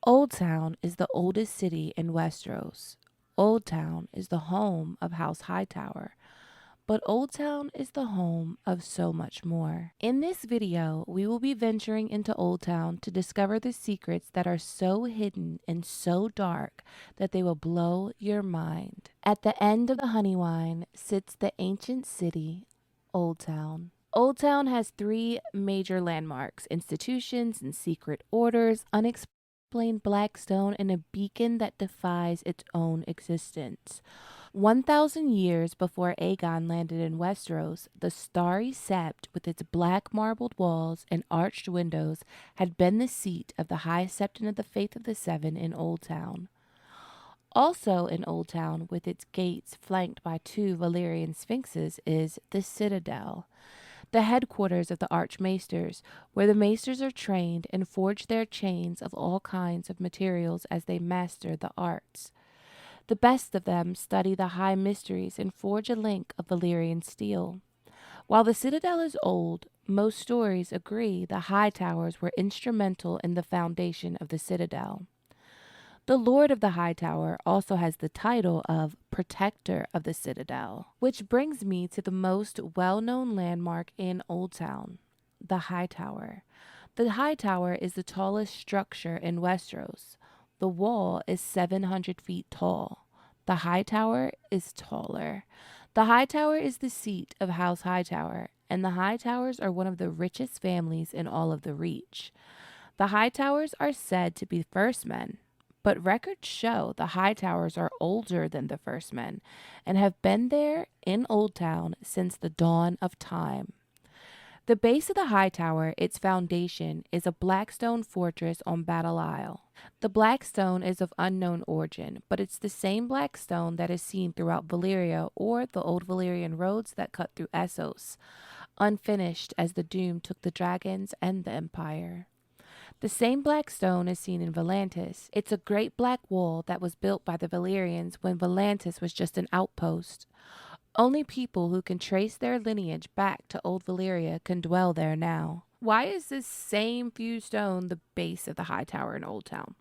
Oldtown is the oldest city in Westeros. Oldtown is the home of House Hightower, but Oldtown is the home of so much more. In this video, we will be venturing into Oldtown to discover the secrets that are so hidden and so dark that they will blow your mind. At the end of the Honeywine sits the ancient city, Oldtown. Oldtown has three major landmarks, institutions and secret orders, unexplained black stone, and a beacon that defies its own existence. 1,000 years before Aegon landed in Westeros, the Starry Sept, with its black marbled walls and arched windows, had been the seat of the High Septon of the Faith of the Seven in Oldtown. Also in Oldtown, with its gates flanked by two Valyrian sphinxes, is the Citadel, the headquarters of the Maesters, where the Maesters are trained and forge their chains of all kinds of materials as they master the arts. The best of them study the high mysteries and forge a link of Valyrian steel. While the Citadel is old, most stories agree the Hightowers were instrumental in the foundation of the Citadel. The Lord of the Hightower also has the title of Protector of the Citadel, which brings me to the most well-known landmark in Oldtown, the Hightower. The Hightower is the tallest structure in Westeros. The wall is 700 feet tall. The Hightower is taller. The Hightower is the seat of House Hightower, and the Hightowers are one of the richest families in all of the Reach. The Hightowers are said to be first men, but records show the Hightowers are older than the first men and have been there in Oldtown since the dawn of time. The base of the Hightower, its foundation, is a blackstone fortress on Battle Isle. The black stone is of unknown origin, but it's the same black stone that is seen throughout Valyria or the old Valyrian roads that cut through Essos, unfinished as the Doom took the dragons and the Empire. The same black stone is seen in Volantis. It's a great black wall that was built by the Valyrians when Volantis was just an outpost. Only people who can trace their lineage back to old Valyria can dwell there now. Why is this same fused stone the base of the Hightower in Oldtown?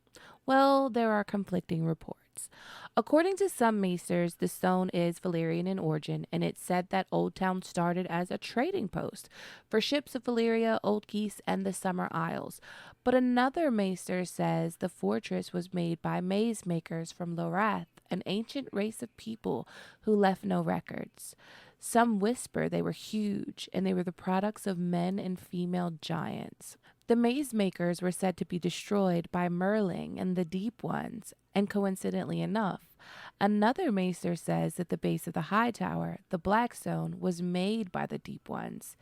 Well, there are conflicting reports. According to some Maesters, the stone is Valyrian in origin, and it's said that Oldtown started as a trading post for ships of Valyria, Old Geese, and the Summer Isles. But another Maester says the fortress was made by maze makers from Lorath, an ancient race of people who left no records. Some whisper they were huge, and they were the products of men and female giants. The maze makers were said to be destroyed by Merling and the Deep Ones, and coincidentally enough, another Maester says that the base of the Hightower, the Blackstone, was made by the Deep Ones.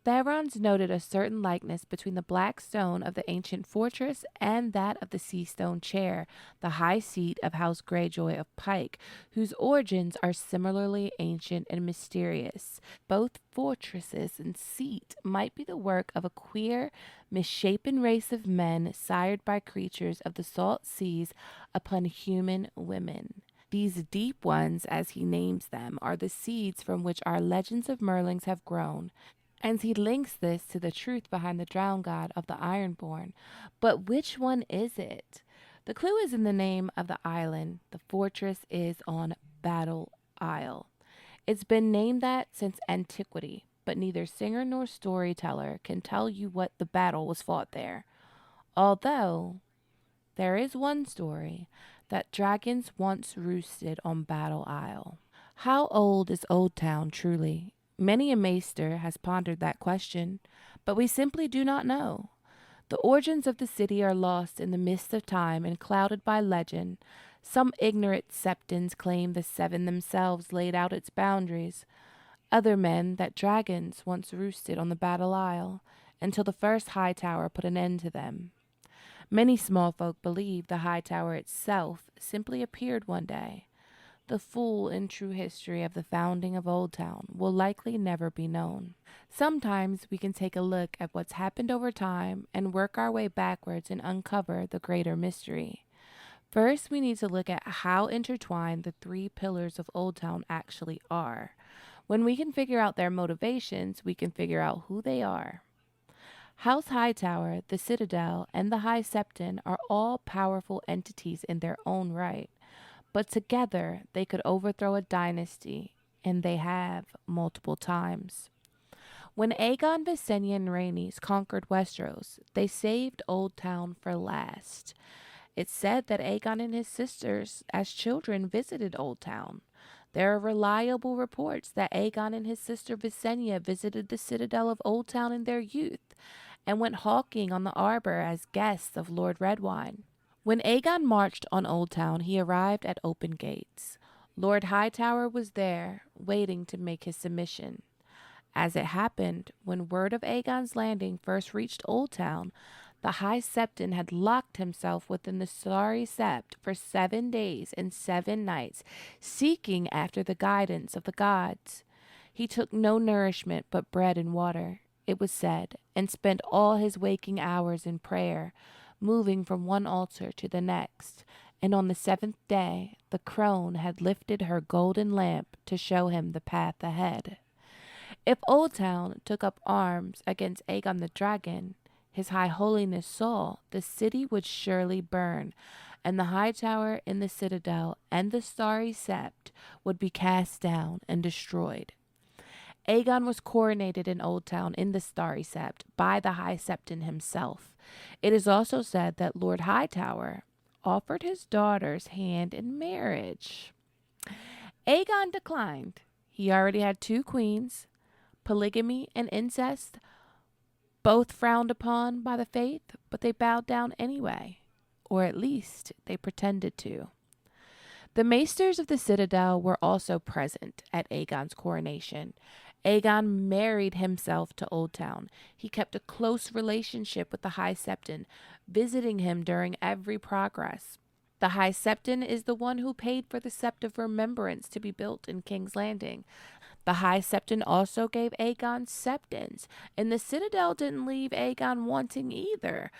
Theron's noted a certain likeness between the black stone of the ancient fortress and that of the sea stone chair, the high seat of House Greyjoy of Pike, whose origins are similarly ancient and mysterious. Both fortresses and seat might be the work of a queer, misshapen race of men sired by creatures of the salt seas upon human women. These deep ones, as he names them, are the seeds from which our legends of Merlings have grown. And he links this to the truth behind the drowned god of the Ironborn. But which one is it? The clue is in the name of the island. The fortress is on Battle Isle. It's been named that since antiquity, but neither singer nor storyteller can tell you what the battle was fought there. Although there is one story that dragons once roosted on Battle Isle. How old is Oldtown truly? Many a maester has pondered that question, but we simply do not know. The origins of the city are lost in the mist of time and clouded by legend. Some ignorant septons claim the seven themselves laid out its boundaries. Other men that dragons once roosted on the Battle Isle, until the first Hightower put an end to them. Many small folk believe the Hightower itself simply appeared one day. The full and true history of the founding of Oldtown will likely never be known. Sometimes we can take a look at what's happened over time and work our way backwards and uncover the greater mystery. First, we need to look at how intertwined the three pillars of Oldtown actually are. When we can figure out their motivations, we can figure out who they are. House Hightower, the Citadel, and the High Septon are all powerful entities in their own right, but together they could overthrow a dynasty, and they have multiple times. When Aegon, Visenya, and Rhaenys conquered Westeros, they saved Oldtown for last. It's said that Aegon and his sisters, as children, visited Oldtown. There are reliable reports that Aegon and his sister Visenya visited the Citadel of Oldtown in their youth and went hawking on the arbor as guests of Lord Redwine. When Aegon marched on Oldtown, he arrived at open gates. Lord Hightower was there, waiting to make his submission. As it happened, when word of Aegon's landing first reached Oldtown, the High Septon had locked himself within the Starry Sept for 7 days and 7 nights, seeking after the guidance of the gods. He took no nourishment but bread and water, it was said, and spent all his waking hours in prayer, moving from one altar to the next. And on the 7th day, the crone had lifted her golden lamp to show him the path ahead. If Oldtown took up arms against Aegon the Dragon, his High Holiness saw the city would surely burn, and the Hightower in the Citadel and the Starry Sept would be cast down and destroyed. Aegon was coronated in Oldtown in the Starry Sept by the High Septon himself. It is also said that Lord Hightower offered his daughter's hand in marriage. Aegon declined. He already had 2 queens. Polygamy and incest, both frowned upon by the faith, but they bowed down anyway, or at least they pretended to. The Maesters of the Citadel were also present at Aegon's coronation. Aegon married himself to Oldtown. He kept a close relationship with the High Septon, visiting him during every progress. The High Septon is the one who paid for the Sept of Remembrance to be built in King's Landing. The High Septon also gave Aegon septons, and the Citadel didn't leave Aegon wanting either.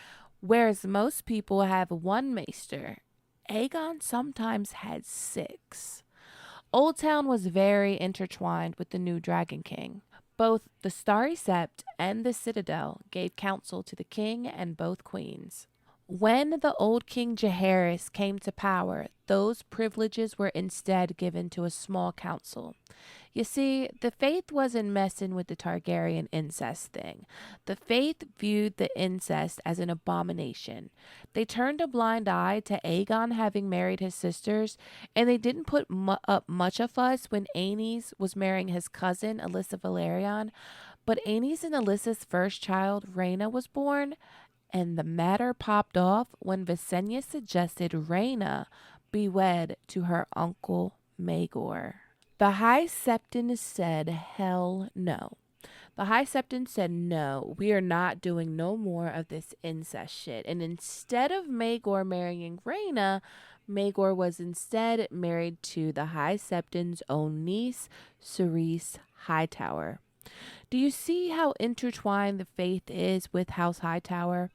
Whereas most people have 1 maester, Aegon sometimes had 6. Oldtown was very intertwined with the new Dragon King. Both the Starry Sept and the Citadel gave counsel to the king and both queens. When the old King Jaehaerys came to power, those privileges were instead given to a small council. You see, the faith wasn't messing with the Targaryen incest thing. The faith viewed the incest as an abomination. They turned a blind eye to Aegon having married his sisters, and they didn't put up much of a fuss when Aenys was marrying his cousin, Alyssa Valerion. But Aenys and Alyssa's first child, Rhaena, was born, and the matter popped off when Visenya suggested Rhaena be wed to her uncle Maegor. The High Septon said, hell no. The High Septon said, no, we are not doing no more of this incest shit. And instead of Maegor marrying Rhaena, Maegor was instead married to the High Septon's own niece, Starry Hightower. Do you see how intertwined the faith is with House Hightower?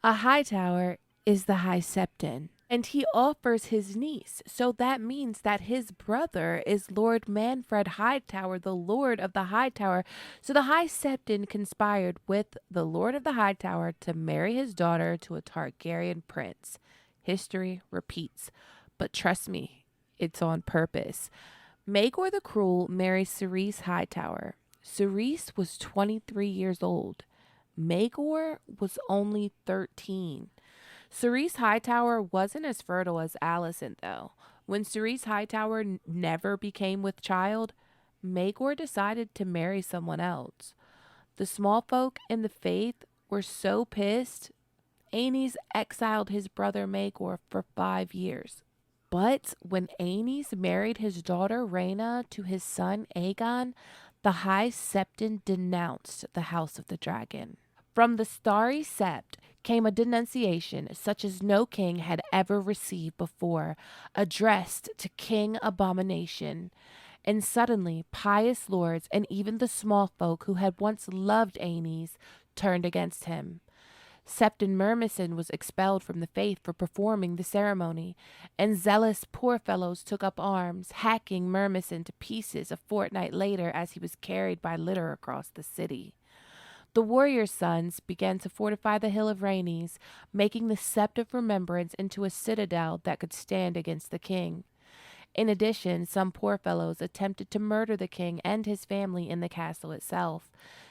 A Hightower is the High Septon, and he offers his niece, so that means that his brother is Lord Manfred Hightower, the Lord of the Hightower. So the High Septon conspired with the Lord of the Hightower to marry his daughter to a Targaryen prince. History repeats, but trust me, it's on purpose. Maegor the Cruel marries Starry Hightower. Starry was 23 years old. Maegor was only 13. Starry Hightower wasn't as fertile as Alicent, though. When Starry Hightower never became with child, Maegor decided to marry someone else. The small folk in the faith were so pissed, Aenys exiled his brother Maegor for 5 years. But when Aenys married his daughter Rhaena to his son Aegon, the High Septon denounced the House of the Dragon. From the Starry Sept came a denunciation such as no king had ever received before, addressed to King Abomination. And suddenly, pious lords and even the small folk who had once loved Aenys turned against him. Septon Myrmison was expelled from the faith for performing the ceremony, and zealous poor fellows took up arms, hacking Myrmison to pieces a fortnight later as he was carried by litter across the city. The warriors' sons began to fortify the hill of Rhaenys, making the Sept of Remembrance into a citadel that could stand against the king. In addition, some poor fellows attempted to murder the king and his family in the castle itself,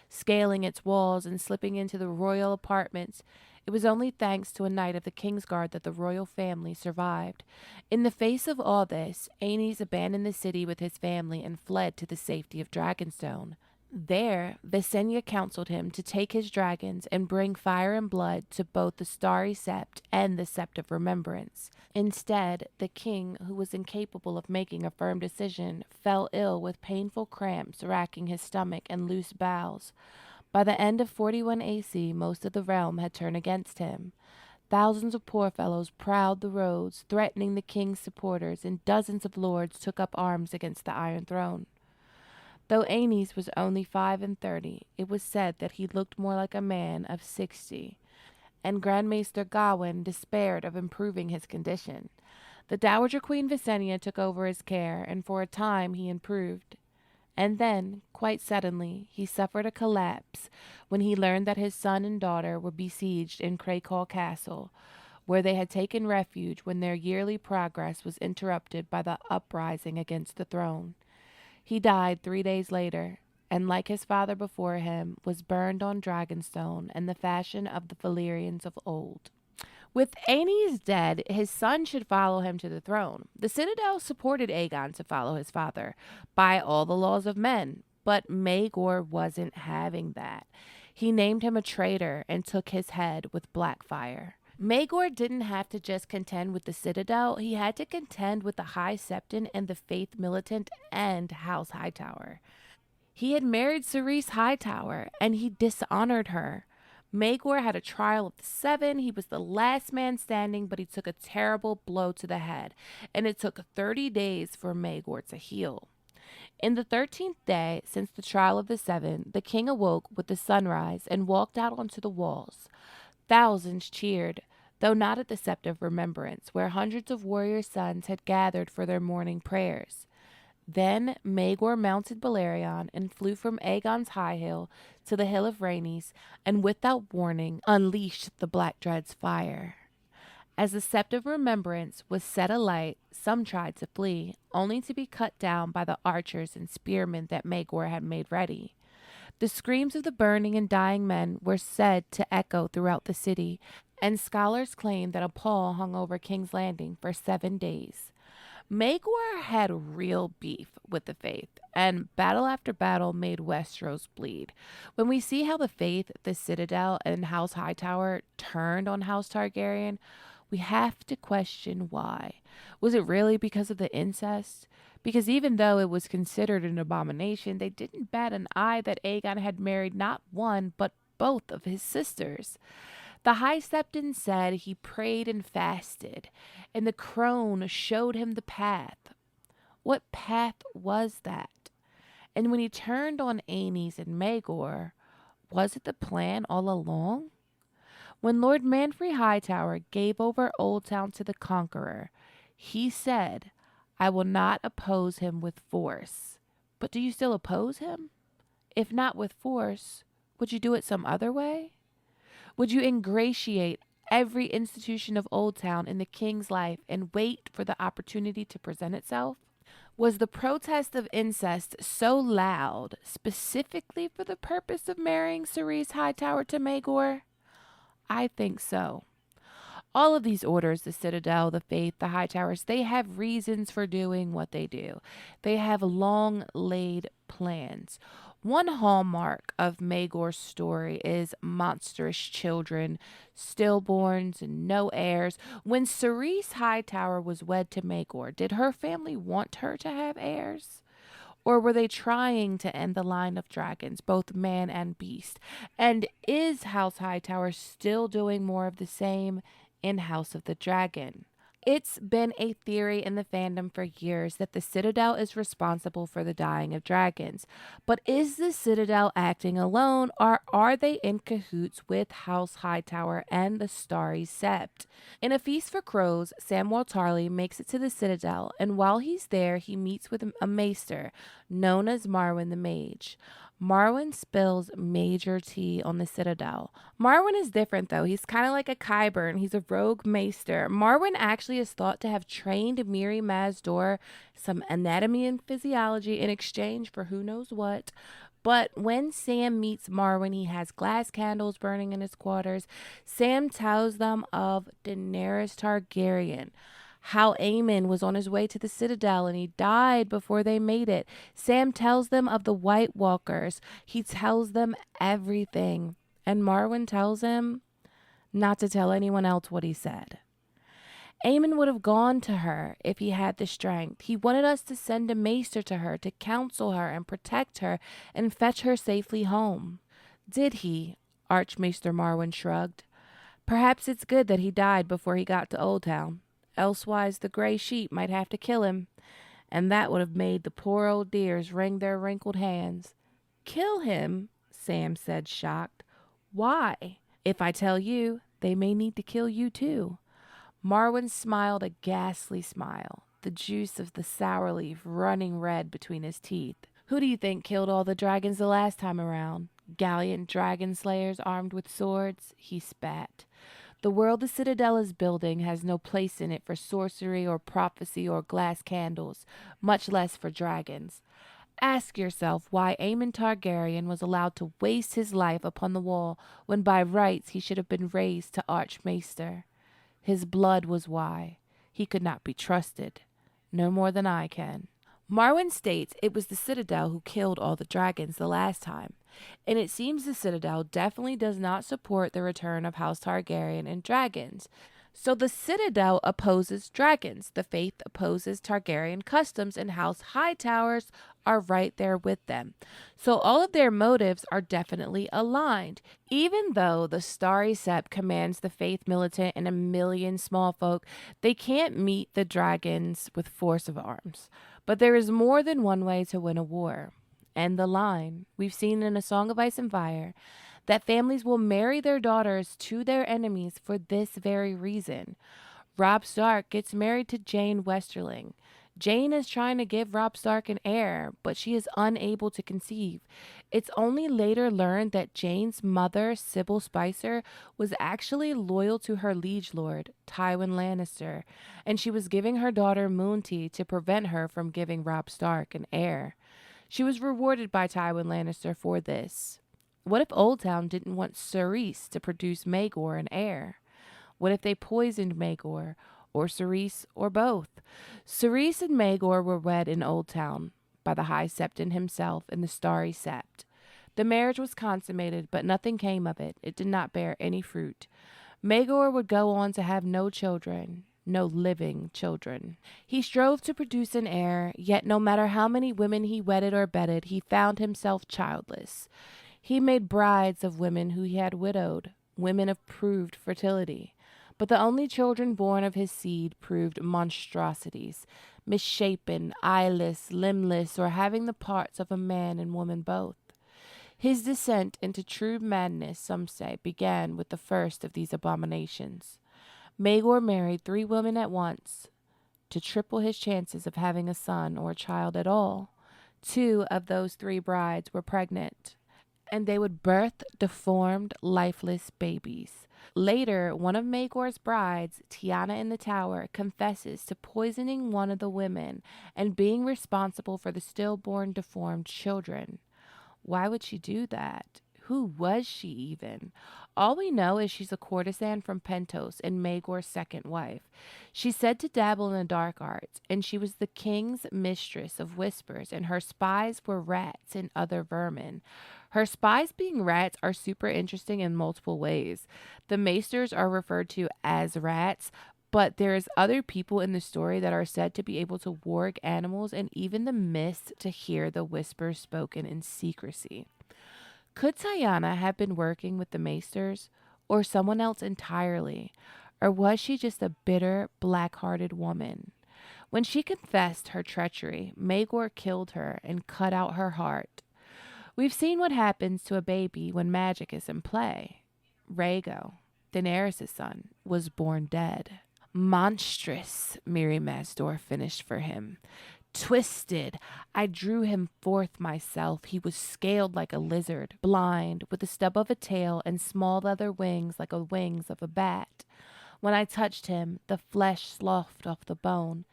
scaling its walls and slipping into the royal apartments. It was only thanks to a knight of the Kingsguard that the royal family survived. In the face of all this, Aenys abandoned the city with his family and fled to the safety of Dragonstone. There, Visenya counseled him to take his dragons and bring fire and blood to both the Starry Sept and the Sept of Remembrance. Instead, the king, who was incapable of making a firm decision, fell ill with painful cramps racking his stomach and loose bowels. By the end of 41 AC, most of the realm had turned against him. Thousands of poor fellows prowled the roads, threatening the king's supporters, and dozens of lords took up arms against the Iron Throne. Though Aenys was only 35, it was said that he looked more like a man of 60, and Grand Maester Gawain despaired of improving his condition. The Dowager Queen Visenya took over his care, and for a time he improved. And then, quite suddenly, he suffered a collapse when he learned that his son and daughter were besieged in Craycall Castle, where they had taken refuge when their yearly progress was interrupted by the uprising against the throne. He died 3 days later, and like his father before him, was burned on Dragonstone in the fashion of the Valyrians of old. With Aenys dead, his son should follow him to the throne. The Citadel supported Aegon to follow his father by all the laws of men, but Maegor wasn't having that. He named him a traitor and took his head with black fire. Maegor didn't have to just contend with the Citadel, he had to contend with the High Septon and the Faith Militant and House Hightower. He had married Cerys Hightower, and he dishonored her. Maegor had a trial of the 7. He was the last man standing, but he took a terrible blow to the head, and it took 30 days for Maegor to heal. In the 13th day since the trial of the 7, the king awoke with the sunrise and walked out onto the walls. Thousands cheered, though not at the Sept of Remembrance, where hundreds of warrior sons had gathered for their morning prayers. Then Maegor mounted Balerion and flew from Aegon's High Hill to the Hill of Rhaenys, and without warning unleashed the Black Dread's fire. As the Sept of Remembrance was set alight, some tried to flee, only to be cut down by the archers and spearmen that Maegor had made ready. The screams of the burning and dying men were said to echo throughout the city, and scholars claim that a pall hung over King's Landing for 7 days. Maegor had real beef with the Faith, and battle after battle made Westeros bleed. When we see how the Faith, the Citadel, and House Hightower turned on House Targaryen, we have to question why. Was it really because of the incest? Because even though it was considered an abomination, they didn't bat an eye that Aegon had married not one, but both of his sisters. The High Septon said he prayed and fasted, and the crone showed him the path. What path was that? And when he turned on Aenys and Maegor, was it the plan all along? When Lord Manfrey Hightower gave over Oldtown to the Conqueror, he said, "I will not oppose him with force." But do you still oppose him? If not with force, would you do it some other way? Would you ingratiate every institution of Oldtown in the king's life and wait for the opportunity to present itself? Was the protest of incest so loud specifically for the purpose of marrying Cerys Hightower to Maegor? I think so. All of these orders, the Citadel, the Faith, the Hightowers, they have reasons for doing what they do. They have long laid plans. One hallmark of Maegor's story is monstrous children, stillborns, and no heirs. When Cerys Hightower was wed to Maegor, did her family want her to have heirs? Or were they trying to end the line of dragons, both man and beast? And is House Hightower still doing more of the same in House of the Dragon? It's been a theory in the fandom for years that the Citadel is responsible for the dying of dragons. But is the Citadel acting alone, or are they in cahoots with House Hightower and the Starry Sept? In A Feast for Crows, Samwell Tarly makes it to the Citadel, and while he's there, he meets with a maester known as Marwin the Mage. Marwin spills major tea on the Citadel. Marwin is different though. He's kind of like a Qyburn. He's a rogue maester. Marwin actually is thought to have trained Mirri Maz Duur some anatomy and physiology in exchange for who knows what. But when Sam meets Marwin, he has glass candles burning in his quarters. Sam tells them of Daenerys Targaryen, how Aemon was on his way to the Citadel and he died before they made it. Sam tells them of the White Walkers. He tells them everything. And Marwin tells him not to tell anyone else what he said. Aemon would have gone to her if he had the strength. He wanted us to send a maester to her to counsel her and protect her and fetch her safely home. Did he? Archmaester Marwin shrugged. Perhaps it's good that he died before he got to Oldtown. Elsewise, the gray sheep might have to kill him, and that would have made the poor old dears wring their wrinkled hands. Kill him? Sam said, shocked. Why? If I tell you, they may need to kill you too. Marwin smiled a ghastly smile, the juice of the sour leaf running red between his teeth. Who do you think killed all the dragons the last time around? Gallant dragon slayers armed with swords? He spat. The world the Citadel is building has no place in it for sorcery or prophecy or glass candles, much less for dragons. Ask yourself why Aemon Targaryen was allowed to waste his life upon the wall when by rights he should have been raised to Archmaester. His blood was why. He could not be trusted, no more than I can. Marwin states it was the Citadel who killed all the dragons the last time, and it seems the Citadel definitely does not support the return of House Targaryen and dragons. So the Citadel opposes dragons, the faith opposes Targaryen customs, and House Hightowers are right there with them. So all of their motives are definitely aligned. Even though the Starry Sept commands the faith militant and a million small folk, they can't meet the dragons with force of arms. But there is more than one way to win a war. And the line we've seen in A Song of Ice and Fire, that families will marry their daughters to their enemies for this very reason. Robb Stark gets married to Jeyne Westerling. Jeyne is trying to give Robb Stark an heir, but she is unable to conceive. It's only later learned that Jeyne's mother, Sybil Spicer, was actually loyal to her liege lord, Tywin Lannister, and she was giving her daughter Moonty to prevent her from giving Robb Stark an heir. She was rewarded by Tywin Lannister for this. What if Oldtown didn't want Cerys to produce Maegor an heir? What if they poisoned Maegor, or Cerys, or both? Cerys and Maegor were wed in Oldtown by the High Septon himself in the Starry Sept. The marriage was consummated, but nothing came of it. It did not bear any fruit. Maegor would go on to have no children, no living children. He strove to produce an heir, yet no matter how many women he wedded or bedded, he found himself childless. He made brides of women who he had widowed, women of proved fertility. But the only children born of his seed proved monstrosities, misshapen, eyeless, limbless, or having the parts of a man and woman both. His descent into true madness, some say, began with the first of these abominations. Maegor married 3 women at once to triple his chances of having a son or a child at all. 2 of those 3 brides were pregnant, and they would birth deformed, lifeless babies. Later, one of Maegor's brides, Tiana in the Tower, confesses to poisoning one of the women and being responsible for the stillborn, deformed children. Why would she do that? Who was she even? All we know is she's a courtesan from Pentos and Maegor's second wife. She's said to dabble in the dark arts, and she was the king's mistress of whispers, and her spies were rats and other vermin. Her spies being rats are super interesting in multiple ways. The Maesters are referred to as rats, but there's other people in the story that are said to be able to warg animals and even the mist to hear the whispers spoken in secrecy. Could Tiana have been working with the Maesters or someone else entirely? Or was she just a bitter, black-hearted woman? When she confessed her treachery, Maegor killed her and cut out her heart. We've seen what happens to a baby when magic is in play. Rhaego, Daenerys' son, was born dead. Monstrous, Mirri Maz Duur finished for him. twisted. I drew him forth myself. He was scaled like a lizard, blind, with the stub of a tail and small leather wings like the wings of a bat. When I touched him, the flesh sloughed off the bone,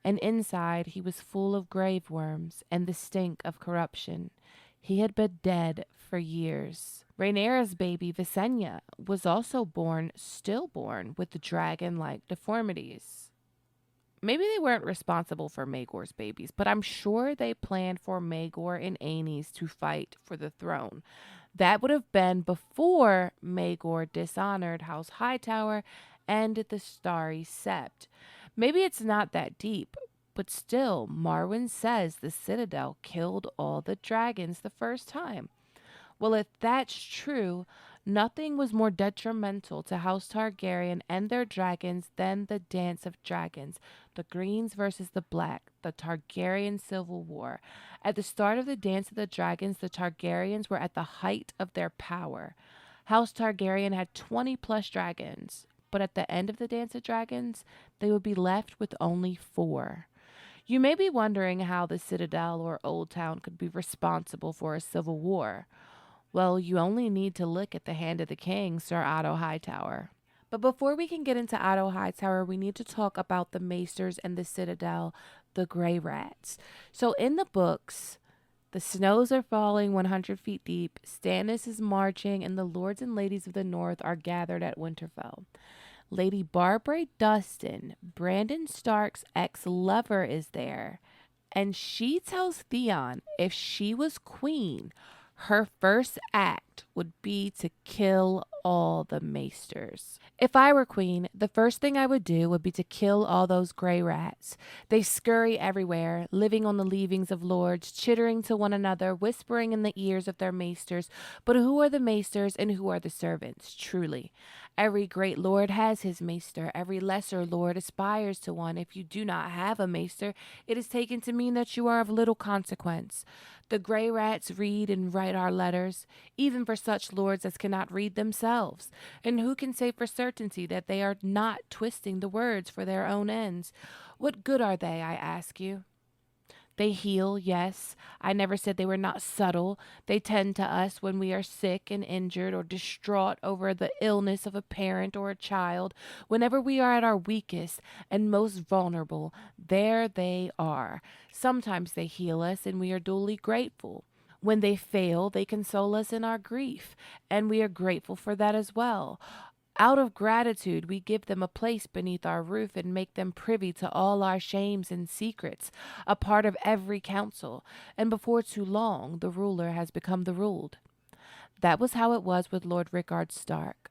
and inside he was full of grave worms and the stink of corruption. He had been dead for years. Rhaenyra's baby, Visenya, was also stillborn, with dragon-like deformities. Maybe they weren't responsible for Maegor's babies, but I'm sure they planned for Maegor and Aenys to fight for the throne. That would have been before Maegor dishonored House Hightower and the Starry Sept. Maybe it's not that deep, but still, Marwin says the Citadel killed all the dragons the first time. Well, if that's true, nothing was more detrimental to House Targaryen and their dragons than the Dance of Dragons, the Greens versus the Black, the Targaryen Civil War. At the start of the Dance of the Dragons, the Targaryens were at the height of their power. House Targaryen had 20 plus dragons, but at the end of the Dance of Dragons, they would be left with only 4. You may be wondering how the Citadel or Oldtown could be responsible for a civil war. Well, you only need to look at the hand of the king, Sir Otto Hightower. But before we can get into Otto Hightower, we need to talk about the Maesters and the Citadel, the Grey Rats. So in the books, the snows are falling 100 feet deep, Stannis is marching, and the lords and ladies of the north are gathered at Winterfell. Lady Barbara Dustin, Brandon Stark's ex-lover, is there, and she tells Theon if she was queen, her first act would be to kill all the Maesters. If I were queen, the first thing I would do would be to kill all those grey rats. They scurry everywhere, living on the leavings of lords, chittering to one another, whispering in the ears of their Maesters. But who are the Maesters and who are the servants, truly? Every great lord has his Maester. Every lesser lord aspires to one. If you do not have a Maester, it is taken to mean that you are of little consequence. The grey rats read and write our letters, even for such lords as cannot read themselves. And who can say for certainty that they are not twisting the words for their own ends? What good are they, I ask you? They heal, yes. I never said they were not subtle. They tend to us when we are sick and injured or distraught over the illness of a parent or a child. Whenever we are at our weakest and most vulnerable, there they are. Sometimes they heal us and we are duly grateful. When they fail, they console us in our grief, and we are grateful for that as well. Out of gratitude, we give them a place beneath our roof and make them privy to all our shames and secrets, a part of every council, and before too long, the ruler has become the ruled. That was how it was with Lord Rickard Stark.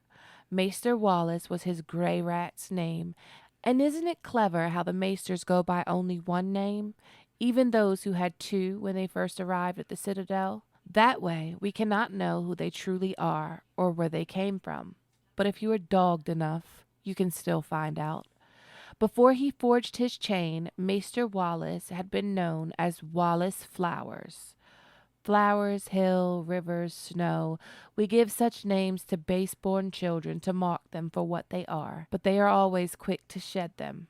Maester Wallace was his grey rat's name, and isn't it clever how the Maesters go by only one name, even those who had 2 when they first arrived at the Citadel? That way, we cannot know who they truly are or where they came from. But if you are dogged enough, you can still find out. Before he forged his chain, Maester Wallace had been known as Wallace Flowers. Flowers, hill, rivers, snow. We give such names to base-born children to mock them for what they are, but they are always quick to shed them.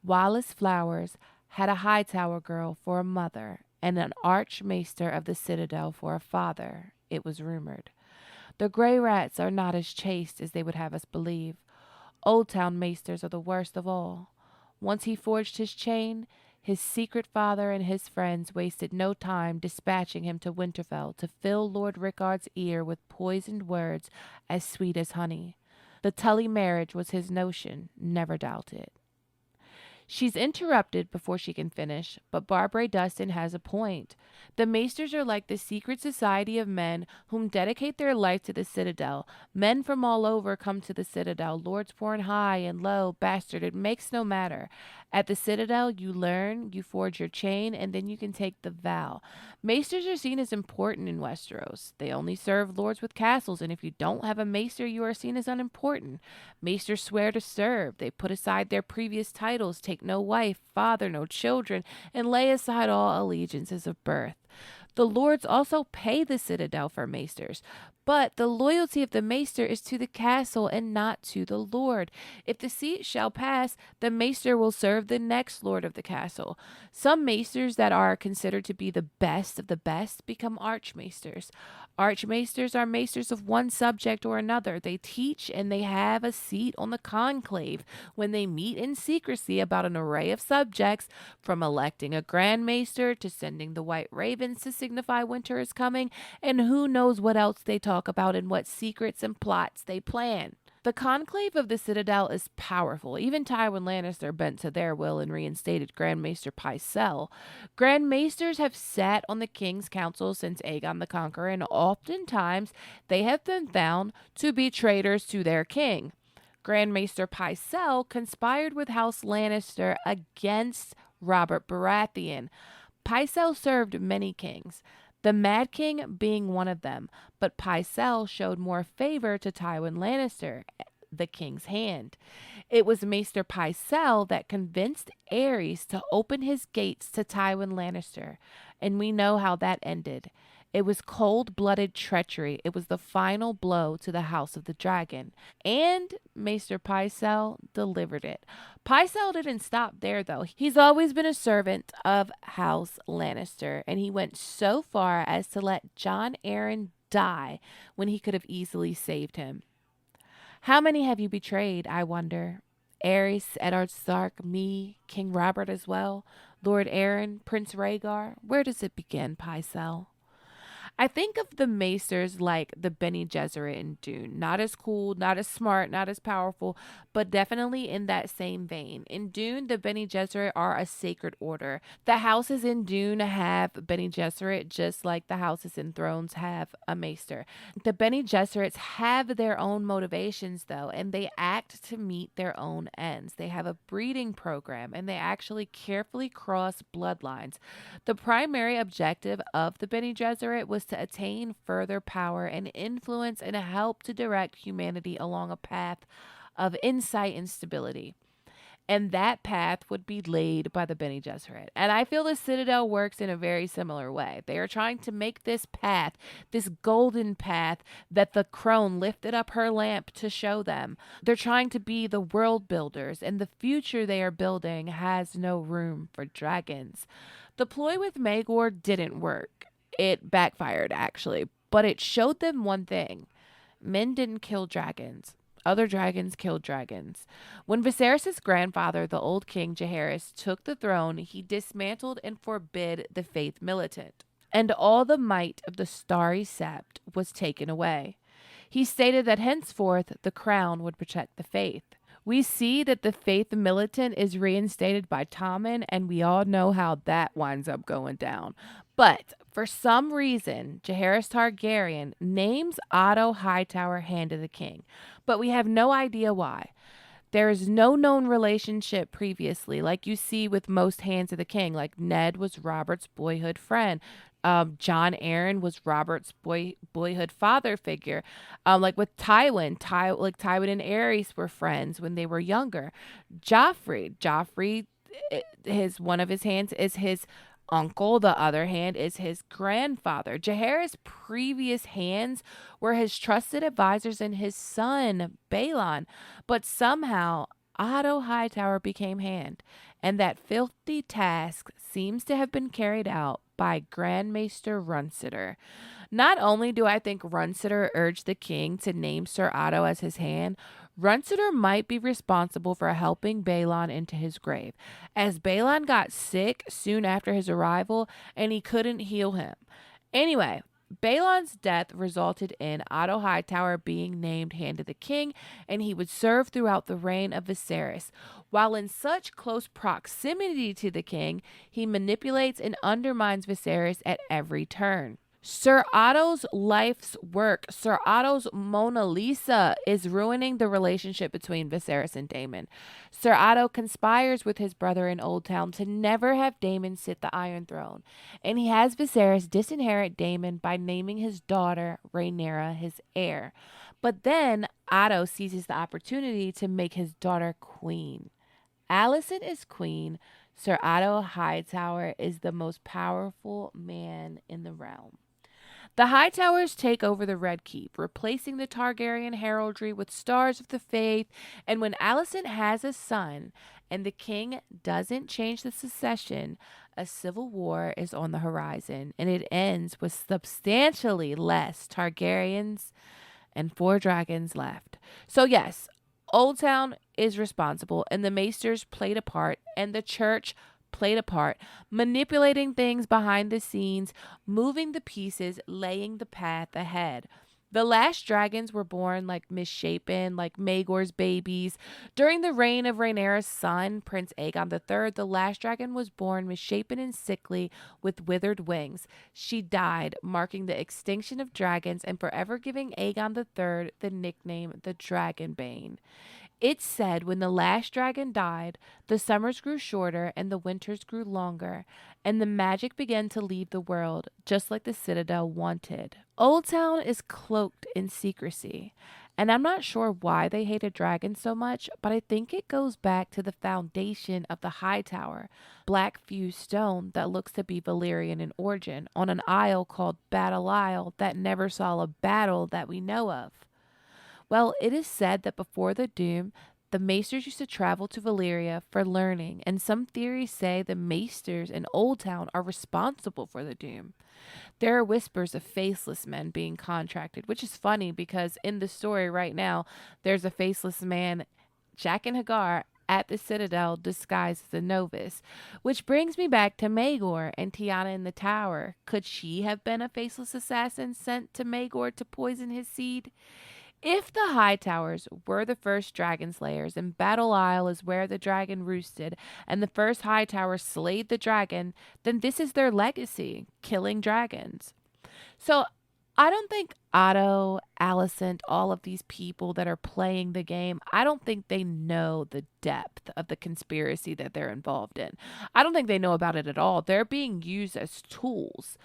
Wallace Flowers had a Hightower girl for a mother and an archmaester of the Citadel for a father, it was rumored. The grey rats are not as chaste as they would have us believe. Oldtown Maesters are the worst of all. Once he forged his chain, his secret father and his friends wasted no time dispatching him to Winterfell to fill Lord Rickard's ear with poisoned words as sweet as honey. The Tully marriage was his notion, never doubt it. She's interrupted before she can finish, but Barbara Dustin has a point. The Maesters are like the secret society of men whom dedicate their life to the Citadel. Men from all over come to the Citadel, lords born high and low, bastard, it makes no matter. At the Citadel, you learn, you forge your chain, and then you can take the vow. Maesters are seen as important in Westeros. They only serve lords with castles, and if you don't have a maester, you are seen as unimportant. Maesters swear to serve. They put aside their previous titles, take no wife, father, no children, and lay aside all allegiances of birth. The lords also pay the Citadel for maesters, But the loyalty of the maester is to the castle and not to the lord. If the seat shall pass, the maester will serve the next lord of the castle. Some maesters that are considered to be the best of the best become archmaesters. Archmaesters are maesters of one subject or another. They teach and they have a seat on the conclave when they meet in secrecy about an array of subjects, from electing a grand maester to sending the white ravens to signify winter is coming, and who knows what else they talk about and what secrets and plots they plan. The conclave of the Citadel is powerful. Even Tywin Lannister bent to their will and reinstated Grand Maester Pycelle. Grand Maesters have sat on the King's Council since Aegon the Conqueror, and oftentimes they have been found to be traitors to their king. Grand Maester Pycelle conspired with House Lannister against Robert Baratheon. Pycelle served many kings, the Mad King being one of them, but Pycelle showed more favor to Tywin Lannister, the king's hand. It was Maester Pycelle that convinced Aerys to open his gates to Tywin Lannister, and we know how that ended. It was cold-blooded treachery. It was the final blow to the House of the Dragon. And Maester Pycelle delivered it. Pycelle didn't stop there, though. He's always been a servant of House Lannister, and he went so far as to let Jon Arryn die when he could have easily saved him. How many have you betrayed, I wonder? Aerys, Eddard Stark, me, King Robert as well, Lord Arryn, Prince Rhaegar. Where does it begin, Pycelle? I think of the Maesters like the Bene Gesserit in Dune. Not as cool, not as smart, not as powerful, but definitely in that same vein. In Dune, the Bene Gesserit are a sacred order. The houses in Dune have Bene Gesserit just like the houses in Thrones have a Maester. The Bene Gesserits have their own motivations, though, and they act to meet their own ends. They have a breeding program, and they actually carefully cross bloodlines. The primary objective of the Bene Gesserit was to attain further power and influence and help to direct humanity along a path of insight and stability. And that path would be laid by the Bene Gesserit. And I feel the Citadel works in a very similar way. They are trying to make this path, this golden path that the crone lifted up her lamp to show them. They're trying to be the world builders, and the future they are building has no room for dragons. The ploy with Maegor didn't work. It backfired, actually, but it showed them one thing. Men didn't kill dragons. Other dragons killed dragons. When Viserys' grandfather, the old king Jaehaerys, took the throne, he dismantled and forbid the faith militant, and all the might of the Starry Sept was taken away. He stated that henceforth the crown would protect the faith. We see that the faith militant is reinstated by Tommen, and we all know how that winds up going down. But for some reason, Jaehaerys Targaryen names Otto Hightower Hand of the King, but we have no idea why. There is no known relationship previously, like you see with most Hands of the King. Like Ned was Robert's boyhood friend. Jon Arryn was Robert's boyhood father figure. Like with Tywin, Tywin and Aerys were friends when they were younger. Joffrey, one of his hands is his uncle, the other hand is his grandfather. Jaehaerys' previous hands were his trusted advisors and his son, Balon. But somehow, Otto Hightower became hand, and that filthy task seems to have been carried out by Grand Maester Runciter. Not only do I think Runciter urged the king to name Sir Otto as his hand, Runciter might be responsible for helping Balon into his grave, as Balon got sick soon after his arrival and he couldn't heal him. Anyway, Balon's death resulted in Otto Hightower being named Hand of the King, and he would serve throughout the reign of Viserys. While in such close proximity to the king, he manipulates and undermines Viserys at every turn. Sir Otto's life's work, Sir Otto's Mona Lisa, is ruining the relationship between Viserys and Daemon. Sir Otto conspires with his brother in Oldtown to never have Daemon sit the Iron Throne, and he has Viserys disinherit Daemon by naming his daughter Rhaenyra his heir. But then Otto seizes the opportunity to make his daughter queen. Alicent is queen. Sir Otto Hightower is the most powerful man in the realm. The Hightowers take over the Red Keep, replacing the Targaryen heraldry with stars of the faith. And when Alicent has a son and the king doesn't change the succession, a civil war is on the horizon, and it ends with substantially less Targaryens and 4 dragons left. So yes, Oldtown is responsible, and the Maesters played a part, and the church played a part, manipulating things behind the scenes, moving the pieces, laying the path ahead. The last dragons were born like misshapen, like Maegor's babies. During the reign of Rhaenyra's son, Prince Aegon III, the last dragon was born misshapen and sickly with withered wings. She died, marking the extinction of dragons and forever giving Aegon III the nickname the Dragonbane. It said when the last dragon died, the summers grew shorter and the winters grew longer, and the magic began to leave the world, just like the Citadel wanted. Oldtown is cloaked in secrecy, and I'm not sure why they hated dragons so much, but I think it goes back to the foundation of the Hightower, black fused stone that looks to be Valyrian in origin, on an isle called Battle Isle that never saw a battle that we know of. Well, it is said that before the Doom, the Maesters used to travel to Valyria for learning, and some theories say the Maesters in Oldtown are responsible for the Doom. There are whispers of faceless men being contracted, which is funny because in the story right now, there's a faceless man, Jaqen H'ghar, at the Citadel disguised as a novice, which brings me back to Maegor and Tiana in the tower. Could she have been a faceless assassin sent to Maegor to poison his seed? If the Hightowers were the first dragon slayers and Battle Isle is where the dragon roosted and the first Hightower slayed the dragon, then this is their legacy, killing dragons. So I don't think Otto, Alicent, all of these people that are playing the game, I don't think they know the depth of the conspiracy that they're involved in. I don't think they know about it at all. They're being used as tools.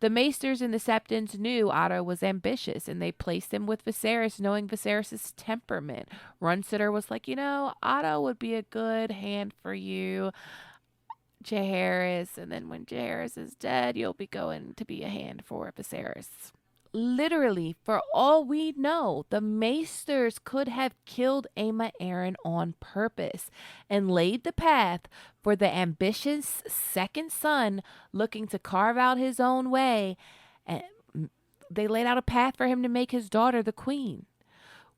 The Maesters and the Septons knew Otto was ambitious, and they placed him with Viserys, knowing Viserys' temperament. Runsitter was like, Otto would be a good hand for you, Jaehaerys, and then when Jaehaerys is dead, you'll be going to be a hand for Viserys. Literally, for all we know, the Maesters could have killed Aemma Arryn on purpose and laid the path for the ambitious second son looking to carve out his own way. And they laid out a path for him to make his daughter the queen.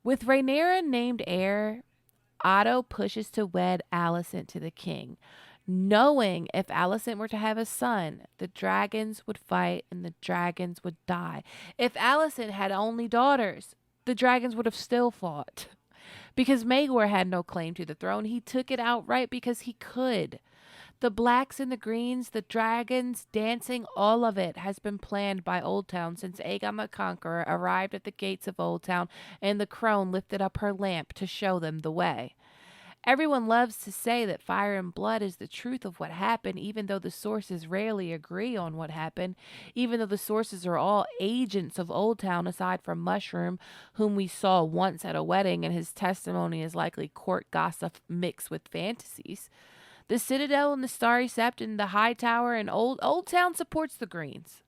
With Rhaenyra named heir, Otto pushes to wed Alicent to the king, knowing if Alicent were to have a son, the dragons would fight and the dragons would die. If Alicent had only daughters, the dragons would have still fought. Because Maegor had no claim to the throne, he took it outright because he could. The blacks and the greens, the dragons, dancing, all of it has been planned by Oldtown since Aegon the Conqueror arrived at the gates of Oldtown and the crone lifted up her lamp to show them the way. Everyone loves to say that Fire and Blood is the truth of what happened, even though the sources rarely agree on what happened, even though the sources are all agents of Oldtown aside from Mushroom, whom we saw once at a wedding, and his testimony is likely court gossip mixed with fantasies. The Citadel and the Starry Sept and the Hightower and Oldtown supports the Greens.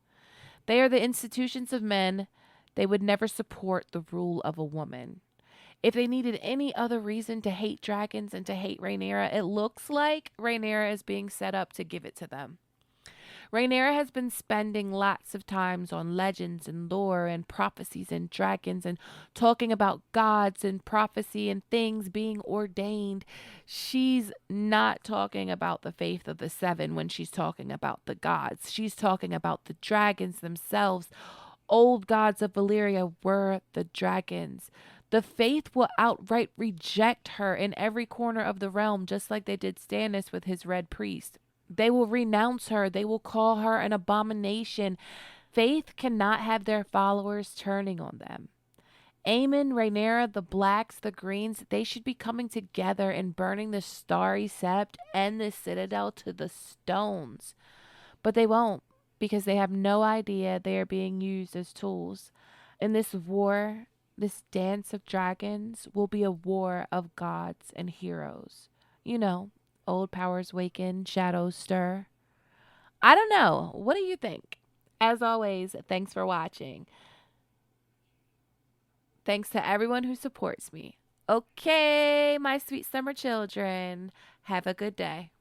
They are the institutions of men. They would never support the rule of a woman. If they needed any other reason to hate dragons and to hate Rhaenyra, it looks like Rhaenyra is being set up to give it to them. Rhaenyra has been spending lots of times on legends and lore and prophecies and dragons and talking about gods and prophecy and things being ordained. She's not talking about the faith of the seven when she's talking about the gods. She's talking about the dragons themselves. Old gods of Valyria were the dragons. The faith will outright reject her in every corner of the realm, just like they did Stannis with his Red Priest. They will renounce her. They will call her an abomination. Faith cannot have their followers turning on them. Aemon, Rhaenyra, the Blacks, the Greens, they should be coming together and burning the Starry Sept and the Citadel to the stones. But they won't, because they have no idea they are being used as tools. In this war, this dance of dragons will be a war of gods and heroes. Old powers waken, shadows stir. I don't know. What do you think? As always, thanks for watching. Thanks to everyone who supports me. Okay, my sweet summer children, have a good day.